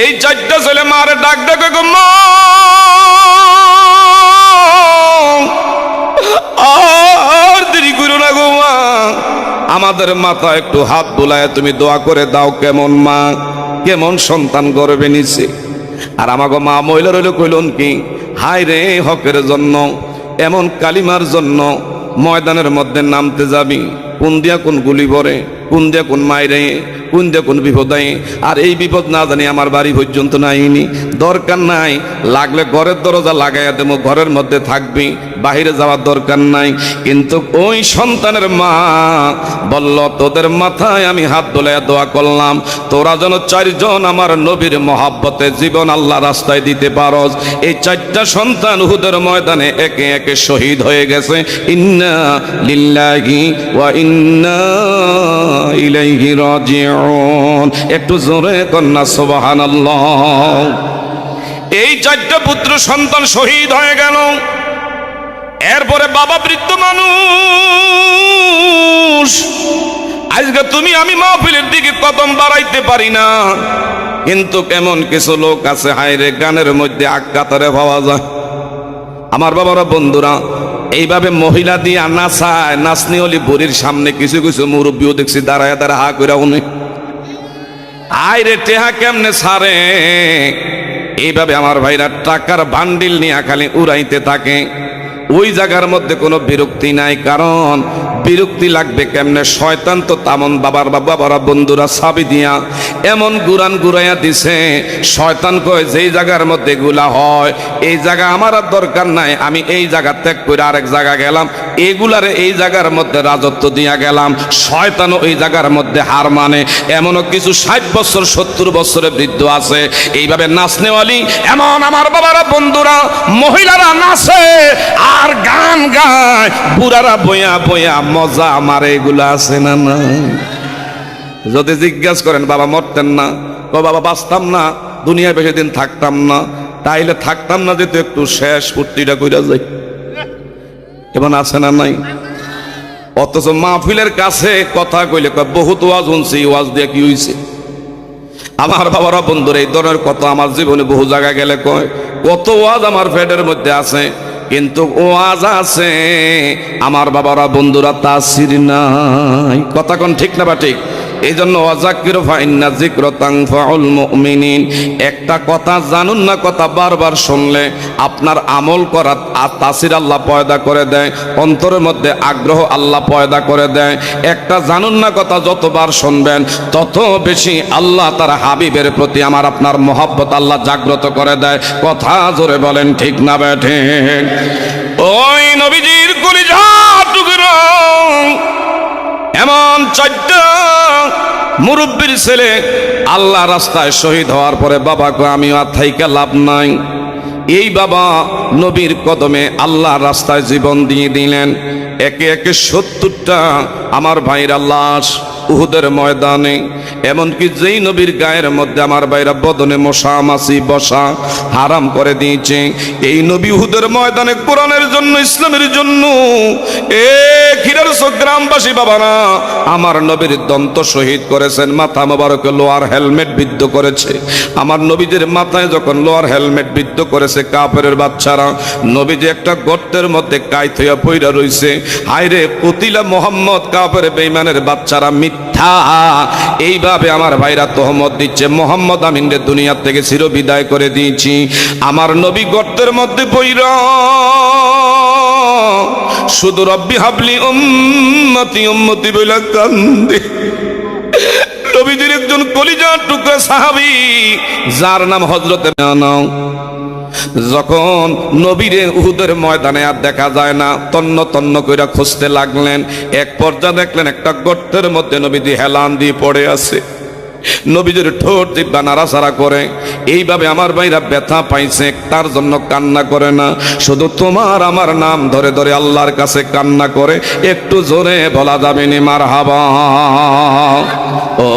এই 4টা ছেলে মারে ডাক ডাকে, গো মা, আর দেরি করো না গো মা, আমাদের মাথা একটু হাত বুলায় তুমি দোয়া করে দাও, কেমন মা, কেমন সন্তান গর্বে নিছে। আর আমাকে মা মহিলা রইল, কইলন কি, হায় রে, হকের জন্য, এমন কালিমার জন্য ময়দানের মধ্যে নামতে যাবি, কোন দিয়া কোন গুলি ভরে, কোন দিয়া কোন মাইরে, কোন দিয়া কোন বিপদ আই, আর এই বিপদ না জানি আমার বাড়ি পর্যন্ত নাইনি। দরকার নাই, লাগলে ঘরের দরজা লাগাইয়া দেবো, ঘরের মধ্যে থাকবি, বাহিরে যাওয়ার দরকার নাই। কিন্তু ওই সন্তানের মা বলল, তোদের মাথায় আমি হাত দোলাইয়া দোয়া করলাম, তোরা যেন 4 জন আমার নবীর মহাব্বতে জীবন আল্লাহ রাস্তায় দিতে পারস। এই 4টা সন্তান উহুদের ময়দানে একে একে শহীদ হয়ে গেছে। ইন্না লিল্লাহি ওয়া ইন্না ইলাইহি রাজিউন। একটু জোরে কন্যা সুবহানাল্লাহ। এই 4টা পুত্র সন্তান শহীদ হয়ে গেল। এরপরে বাবা বৃদ্ধ মানুষ, আজকে তুমি আমি মাহফিলের দিকে কদম বাড়াইতে পারি না, কিন্তু কেমন কিছু লোক আছে, হায় রে, গানের মধ্যে আকাতারে পাওয়া যায়। আমার বাবারা বন্ধুরা, এইভাবে মহিলা দিয়ে নাচায়, নাচনি হলি বুড়ির সামনে কিছু কিছু মুরব্বীও দেখছি দাঁড়ায় দাঁড়ায় হা করে উনি, আয় রে, টেহা কেমনে ছাড়ে। এইভাবে আমার ভাইরা টাকার বান্ডিল নিয়ে খালি উড়াইতে থাকে। ওই জায়গার মধ্যে কোনো বিরক্তি নাই, কারণ বিরক্তি লাগবে কেমনে, শয়তান তো তামন বাবারা বন্ধুরা চাবি দিয়া এমন গুরান গুরাইয়া দিছে। শয়তান কয়, যেই জায়গার মধ্যে এগুলা হয় এই জায়গা আমার আর দরকার নাই, আমি এই জায়গা ত্যাগ করে আরেক জায়গা গেলাম, এগুলারে এই জায়গার মধ্যে রাজত্ব দিয়া গেলাম। শয়তানও এই জায়গার মধ্যে হার মানে। এমনও কিছু 60 বছর 70 বছরের বৃদ্ধ আছে এইভাবে নাচনেওয়ালি। এমন আমার বাবারা বন্ধুরা, মহিলারা নাচে আর গান গায়, বুড়ারা বইয়া বইয়া মজা মারে। এগুলো আছে না না? যদি জিজ্ঞাসা করেন, বাবা মরতেন না? বাবা বাঁচতাম না, দুনিয়ায় বেশি দিন থাকতাম না। তাইলে থাকতাম না যেহেতু একটু শেষ ফুর্তিটা কইরা যাই। এমন আছে না নাই? অথচ মাহফিলের কাছে কথা কইলে বহুত ওয়াজ শুনছি, ওয়াজ দিয়ে কি হইছে? আমার বাবারা বন্ধুরা, এই ধরনের কথা আমার জীবনে বহু জায়গায় গেলে কয়, কত ওয়াজ আমার পেটের মধ্যে আছে, কিন্তু ওয়াজ আছে, আমার বাবারা বন্ধুরা তাসির নাই। কথা কোন ঠিক না বা ঠিক? এই জন্য ওয়াজাক্কিরু ফাইন্না যিকরা তানফাউল মুমিনিন। একটা কথা জানুন না, কথা বারবার শুনলে আপনার আমল করার তাসির আল্লাহ পয়দা করে দেয়, অন্তরের মধ্যে আগ্রহ আল্লাহ পয়দা করে দেয়। একটা জানুন না কথা যতবার শুনবেন তত বেশি আল্লাহ তার হাবিবের প্রতি আমার আপনার মহব্বত আল্লাহ জাগ্রত করে দেয়। কথা জোরে বলেন ঠিক না বেঠিক? ওই নবীজির কলিজার টুকরা এমন 4টা মুরব্বির ছেলে আল্লাহ রাস্তায় শহীদ হওয়ার পরে বাবা কয় আমি আর থাইকা লাভ নাই। এই বাবা নবীর কদমে আল্লাহ রাস্তায় জীবন দিয়ে দিলেন। একে একে 70টা আমার ভাইরা লাশ উহুদের ময়দানে, এমনকি যেই নবীর গায়ের মধ্যে আমার ভাইরা বদনে মশা মাছি বসা হারাম করে দিয়েছে, এই নবী উহুদের ময়দানে কোরআনের জন্য, ইসলামের জন্য গ্রামবাসী বাবারা আমার নবীর দন্ত শহীদ করেছেন। মাথা মোবারকে লোহার হেলমেট বিদ্ধ করেছে। আমার নবীদের মাথায় যখন লোহার হেলমেট বিদ্ধ করেছে কাফেরের বাচ্চারা, নবীজি একটা গর্তের মধ্যে কাইত হইয়া পইরা রইছে। হায়রে কতিলা মোহাম্মদ, কাফের বেঈমানের বাচ্চারা মিথ্যা এইভাবে আমার ভাইরা তহমত দিচ্ছে। মোহাম্মদ আমিনরে দুনিয়া থেকে চির বিদায় করে দিয়েছি। আমার নবী গর্তের মধ্যে পইরা শুধু রব্বি হাবলি উম্মতি উম্মতি বইলা কান্দে। নবীজির একজন কলিজার টুকরা সাহাবী যার নাম হযরতে নাও, যখন নবীরে উহুদের ময়দানে আর দেখা যায় না, তন্ন তন্ন কইরা খুঁজতে লাগলেন। এক পর্যায়ে দেখলেন একটা গর্তের মধ্যে নবীজি হেলান দিয়ে পড়ে আছে। নবীজির ঠোঁট জিহ্বা নাড়াচাড়া করে। এইভাবে আমার ভাইরা ব্যথা পাইছে, তার জন্য কান্না করে না, শুধু তোমার আমার নাম ধরে ধরে আল্লাহর কাছে কান্না করে। একটু জোরে বলা যাবে নি মারহাবা? ও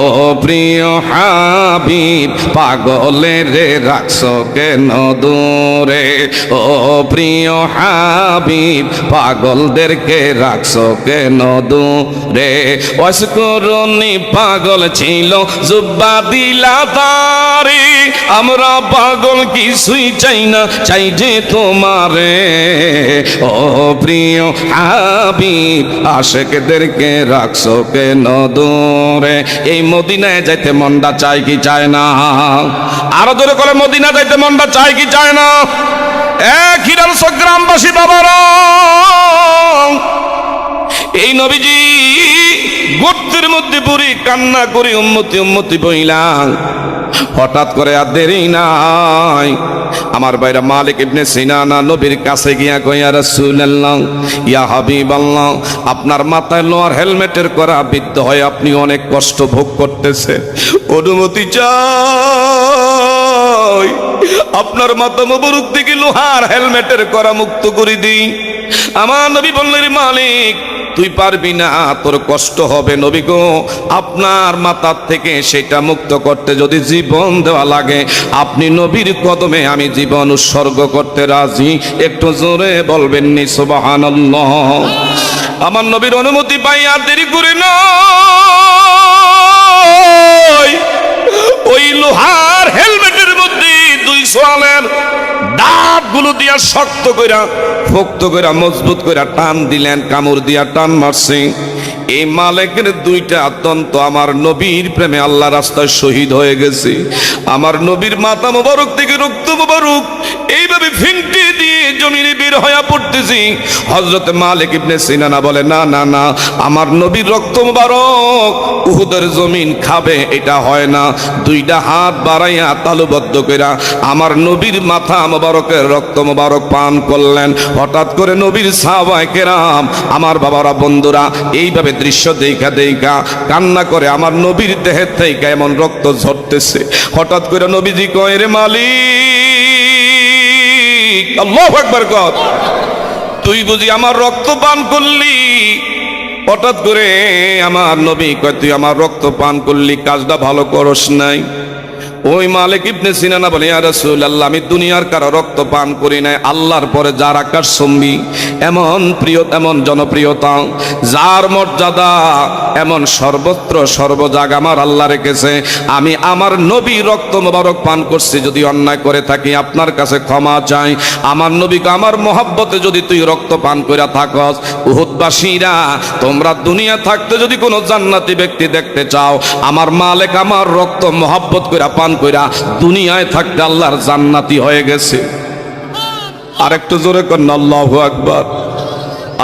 প্রিয় হাবিব পাগলের রাখছো কেন দূরে? ও প্রিয় হাবিব পাগলদেরকে রাখছো কেন দূরে? অস্করণী পাগল ছিল জুব্বা দিলা তারে, আমরা পাগল কিছুই চাই না, চাই যে তোমারে। ও প্রিয় হাবিব আশেকদেরকে রাখছো কেন দূরে? এই মদিনায় যাইতে মনটা চাই কি চায় না? আরো জোরে করে মদিনা যাইতে মনটা চাই কি চায় না? এক হিরাল গ্রামবাসী বাবারা, এই নবীজি গর্তের মধ্যে পড়ে কান্না করে উম্মতি উম্মতি বইলা, হঠাৎ করে আর দেরি নাই আমার ভাইরা মালিক ইবনে সিনানা নবীর কাছে গিয়া কই, ইয়া রাসূলুল্লাহ, ইয়া হাবিবাল্লাহ, আপনার মাথায় লোহার হেলমেটের করা বিদ্ধ হয়ে আপনি অনেক কষ্ট ভোগ করতেছেন, অনুমতি চাই আপনার মাথা মোবারক থেকে লোহার হেলমেটের করা মুক্ত করে দিই। আমার নবী বললেন, মালিক তুই পারবি না, তোর কষ্ট হবে। নবী গো, আপনার মাথার থেকে সেটা মুক্ত করতে যদি জীবন দেওয়া লাগে, আপনি নবীর কদমে আমি জীবন উৎসর্গ করতে রাজি। একটু জোরে বলবেন নি সুবহানাল্লাহ? আমার নবীর অনুমতি পাই আর দেরি করে না, ওই লোহার হেলমেটের মধ্যে 2 সোয়ালের দাঁতগুলো দিয়া শক্ত কইরা পোক্ত কইরা মজবুত কইরা টান দিলেন, কামড় দিয়া টান মারছে। এই মালিকের 2টা দন্ত আমার নবীর প্রেমে আল্লাহ রাস্তায় শহীদ হয়ে গেছে। আমার নবীর মাথা মোবারক থেকে রক্ত মোবারক এইভাবে ফিনতে দিয়ে জমিনে বের হয়ে পড়তেছি। হযরত মালিক ইবনে সিনানা বলে, না না না, আমার নবীর রক্ত মোবারক উহুদের জমিন খাবে, এটা হয় না। 2টা হাত বাড়াইয়া তালুবদ্ধ কইরা আমার নবীর মাথা মোবারকের রক্ত মোবারক পান করলেন। হঠাৎ করে নবীর সাহাবায়ে কেরাম, আমার বাবারা বন্ধুরা, এইভাবে দৃশ্য দেখা দেখা কান্না করে। আমার নবীর দেহের থেকে এমন রক্ত ঝরতেছে। হঠাৎ করে নবীজি কয়, রে মালিক, আল্লাহু আকবার কর, তুই বুঝি আমার রক্ত পান করলি? হঠাৎ করে আমার নবী কয়, তুই আমার রক্ত পান করলি, কাজটা ভালো করস নাই। ওই মালিক ইবনে সিনানা বলে, ইয়া রাসূলুল্লাহ, আমি দুনিয়ার কারো রক্ত পান করি নাই, আল্লাহর পরে যার আকাশ সম্বি এমন প্রিয়, এমন জনপ্রিয়তা, যার মর্যাদা এমন সর্বত্র সর্বজায়গা আমার আল্লাহ রেখেছে। আমি আমার নবী রক্ত মোবারক পান করছি, যদি অন্যায় করে থাকি আপনার কাছে ক্ষমা চাই। আমার নবীকে আমার মহব্বতে যদি তুই রক্ত পান করে থাকস, উহুদবাসীরা তোমরা দুনিয়া থাকতে যদি কোনো জান্নাতি ব্যক্তি দেখতে চাও, আমার মালিক আমার রক্ত মহব্বত কইরা পান কইরা দুনিয়ায় থাকতে আল্লাহর জান্নাতি হয়ে গেছে। আরেকটু জোরে করেন আল্লাহু আকবার।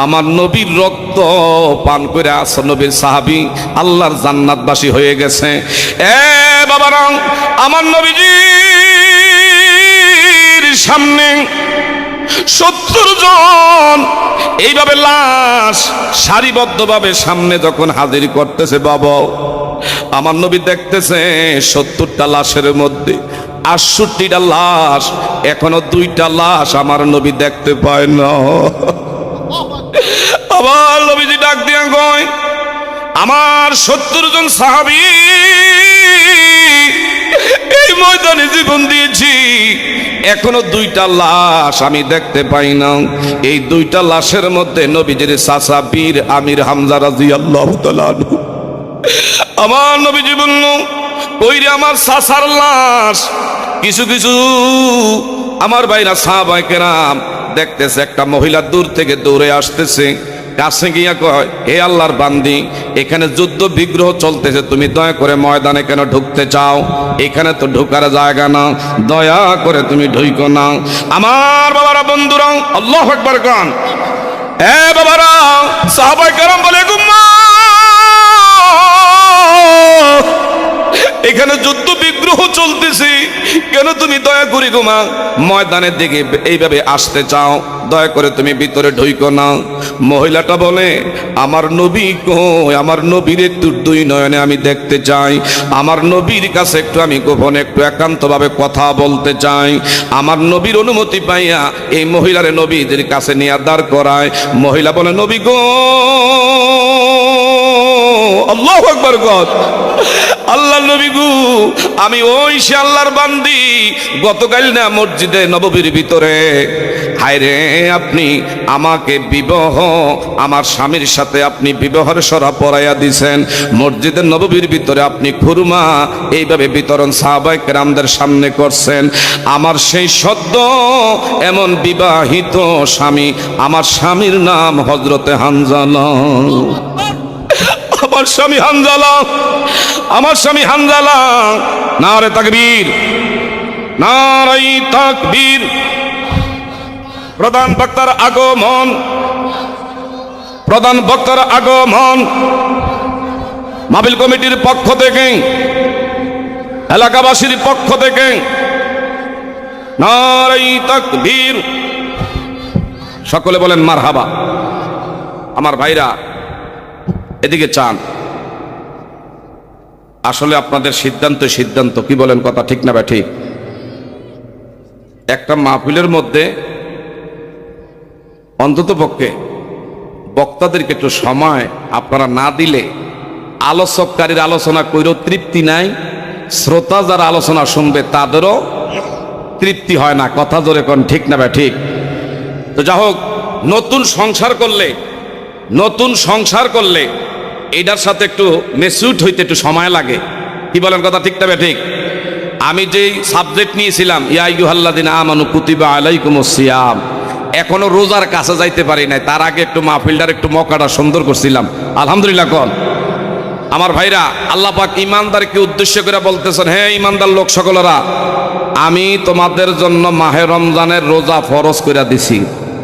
আমার নবীর রক্ত পান করে আসর নবীর সাহাবী আল্লাহর জান্নাতবাসী হয়ে গেছে। এ বাবারা, আমার নবীজির সামনে 70 জন এইভাবে লাশ সারিবদ্ধভাবে সামনে যখন হাজির করতেছে, বাবা আমার নবী দেখতেছে 70টা লাশের মধ্যে 68টা লাশ, এখনো 2টা লাশ আমার নবী দেখতে পায় না। আবার নবীজি ডাক দিয়া কয়, আমার 70 জন সাহাবী এই ময়দানে জীবন দিয়েছি, এখনো 2টা লাশ আমি দেখতে পাই না। এই 2টা লাশের মধ্যে নবীজির চাচা বীর আমির হামজা রাদিয়াল্লাহু তাআলা আনহু। আমার নবীজি বলল, কইরে আমার চাচার লাশ? কিছু কিছু আমার ভাইরা সাহাবায়ে কেরাম দেখতেছে একটা মহিলা দূর থেকে দৌড়ে আসতেছে, কাছে গিয়া কয়, হে আল্লাহর বান্দি, এখানে যুদ্ধ বিগ্রহ চলতেছে, তুমি দয়া করে ময়দানে কেন ঢুকতে চাও? এখানে তো ঢোকার জায়গা না, দয়া করে তুমি ঢুইকো না। আমার বাবারা, বন্ধুরা, আল্লাহু আকবার গান। এ বাবারা, সাহাবায়ে কেরাম বলে, গুম্মা এখানে যুদ্ধ বিগ্রহ চলতেছে, কেন তুমি দয়া করে গোমা ময়দানের দিকে এইভাবে আসতে চাও? দয়া করে তুমি ভিতরে ঢুইকো না। মহিলাটা বলে, আমার নবী কই? আমার নবীর একটু 2 নয়নে আমি দেখতে চাই, আমার নবীর কাছে একটু আমি গোপনে একটু একান্তভাবে কথা বলতে চাই। আমার নবীর অনুমতি পাইয়া এই মহিলারে নবীদের কাছে নিয়ে দাঁড় করায়। মহিলা বলে, নবী গো, আল্লাহু আকবার গদ, আল্লাহর নবী গো, আমি ওই সে আল্লাহর বান্দি, গতকাল না মসজিদে নববীর ভিতরে, হায় রে আপনি আমাকে বিবাহ, আমার স্বামীর সাথে আপনি বিবাহের সরা পরাইয়া দিছেন, মসজিদের নববীর ভিতরে আপনি খুরমা এইভাবে বিতরণ সাহাবায়ে কেরামদের সামনে করছেন। আমার সেই সদ্য এমন বিবাহিত স্বামী, আমার স্বামীর নাম হযরতে হানজালা। আমার স্বামী হানজালা, আমার স্বামী হানজালা। নারে তাকবীর, নারে তাকবীর। প্রধান বক্তার আগমন, প্রধান বক্তার আগমন। মাহফিল কমিটির পক্ষ থেকে, এলাকাবাসীর পক্ষ থেকে নারে তাকবীর। সকলে বলেন মারহাবা। আমার ভাইরা এদিকে চান, আসলে আপনাদের সিদ্ধান্ত কি বলেন? কথা ঠিক না? ঠিক। একটা মাহফিলের মধ্যে অন্তত পক্ষে বক্তাদেরকে একটু সময় আপনারা না দিলে আলোচককারীর আলোচনা কইরও তৃপ্তি নাই, শ্রোতা যারা আলোচনা শুনবে তাদেরও তৃপ্তি হয় না। কথা জোরে কোন ঠিক না? ঠিক। তো যা হোক, নতুন সংসার করলে এটার সাথে একটু মেসুট হইতে একটু সময় লাগে। কি বলেন? কথা ঠিক না? ঠিক। আমি যেই সাবজেক্ট নিয়েছিলাম, ইয়া আইয়ুহাল্লাযিনা আমানু কুতিবা আলাইকুমুস সিয়াম, এখনো রোজার কাছে যাইতে পারি নাই, তার আগে একটু মাহফিলটার একটু মকাটা সুন্দর করছিলাম। আলহামদুলিল্লাহ কোন আমার ভাইরা, আল্লাহ পাক ইমানদারকে উদ্দেশ্য করে বলতেছেন, হে ইমানদার লোক সকলেরা, আমি তোমাদের জন্য মাহে রমজানের রোজা ফরজ করে দিছি।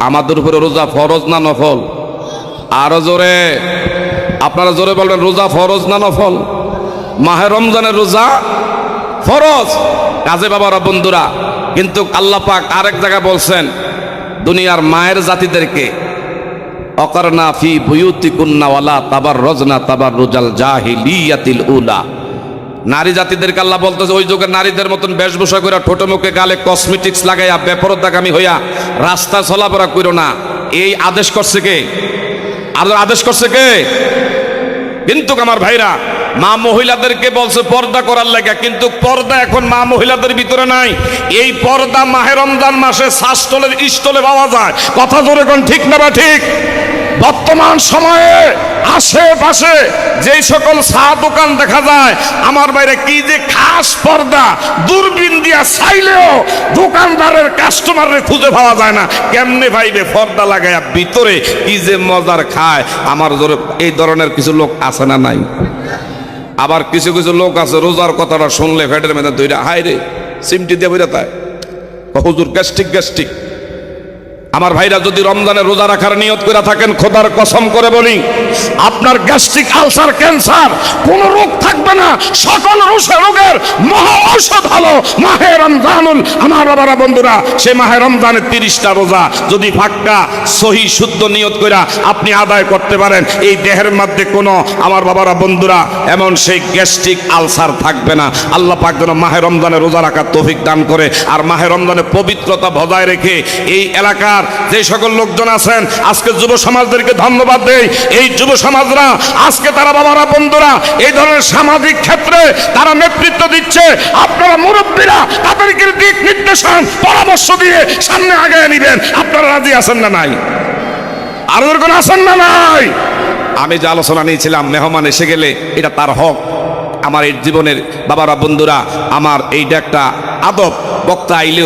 আমাদের উপরে রোজা ফরজ না নফল? আরো জোরে, আপনারা জোরে বলবেন, রোজা ফরজ না নফল? মাহে রমজানের রোজা ফরজ। কাজে বাবারা, বন্ধুরা, কিন্তু আল্লাহ পাক আরেক জায়গায় বলছেন, দুনিয়ার মায়ের জাতিদেরকে, অকরনা ফি বুয়ুতিকুন্না ওয়ালা তাবাররুজনা তাবাররুজাল জাহিলিয়াতিল উলা, নারী জাতিদেরকে আল্লাহ বলতেছে, ওই যুগের নারীদের মতন বেশভূষা করে, ঠোঁটে মুখে গালে কসমেটিক্স লাগাইয়া বেপরদাগামী হইয়া রাস্তা চলাফেরা করো না। এই আদেশ করছে কে? আর আদেশ করছে কে? কিন্তু আমার ভাইরা, মা মহিলাদেরকে বলছে পর্দা করার লাগা, কিন্তু পর্দা এখন মা মহিলাদের ভিতরে নাই। এই পর্দা মাহে রমজান মাসে শাসতলের স্টলে পাওয়া যায়। কথা জোরে কোন ঠিক না বা ঠিক? বর্তমান সময়ে আশেপাশে যেই সকল চা দোকান দেখা যায়, আমার বাইরে কি যে খাস পর্দা, দূরবীন দিয়া চাইলেও দোকানদারের কাস্টমারের খুঁজে পাওয়া যায় না। কেমনে ভাইবে পর্দা লাগায়া ভিতরে কি যে মজার খায়। আমার জোরে এই ধরনের কিছু লোক আছে না নাই? আবার কিছু কিছু লোক আছে রোজার কথাটা শুনলে ফেটের মধ্যে দুইটা হাই রে সিমটি দিয়ে বেরো তাই হুজুর গ্যাস্ট্রিক গ্যাস্ট্রিক। আমার ভাইরা যদি রমজানে রোজা রাখার নিয়ত করে থাকেন, খোদার কসম করে বলি আপনার গ্যাস্ট্রিক, আলসার, ক্যান্সার কোন রোগ থাকবে না। সকল রোগের মহা ঔষধ হলো মাহে রমজানুল। আমার বাবারা বন্ধুরা, সে মাহে রমজানের 30টা রোজা যদি ফাক্কা সহি শুদ্ধ নিয়ত করে আপনি আদায় করতে পারেন, এই দেহের মধ্যে কোনো আমার বাবারা বন্ধুরা এমন সেই গ্যাস্ট্রিক আলসার থাকবে না। আল্লাহ পাক যেন মাহে রমজানে রোজা রাখার তৌফিক দান করে। আর মাহে রমজানে পবিত্রতা বজায় রেখে এই এলাকার যে সকল লোকজন আছেন, আজকে যুব সমাজদেরকে ধন্যবাদ দেই। এই যুব সমাজরা আজকে তারা বাবারা বন্ধুরা এই ধরনের সামাজিক ক্ষেত্রে তারা নেতৃত্ব দিচ্ছে। আপনারা মুরব্বীরা তাদেরকে দিক নির্দেশন পরামর্শ দিয়ে সামনে আগায় নিবেন। আপনারা রাজি আছেন না নাই? আর কোন আছেন না নাই? আমি যে আলোচনা নিয়েছিলাম, মেহমান এসে গেলে এটা তার হক। আমার এই জীবনের বাবারা বন্ধুরা, আমার এইটা একটা আদব, বক্তা আইলে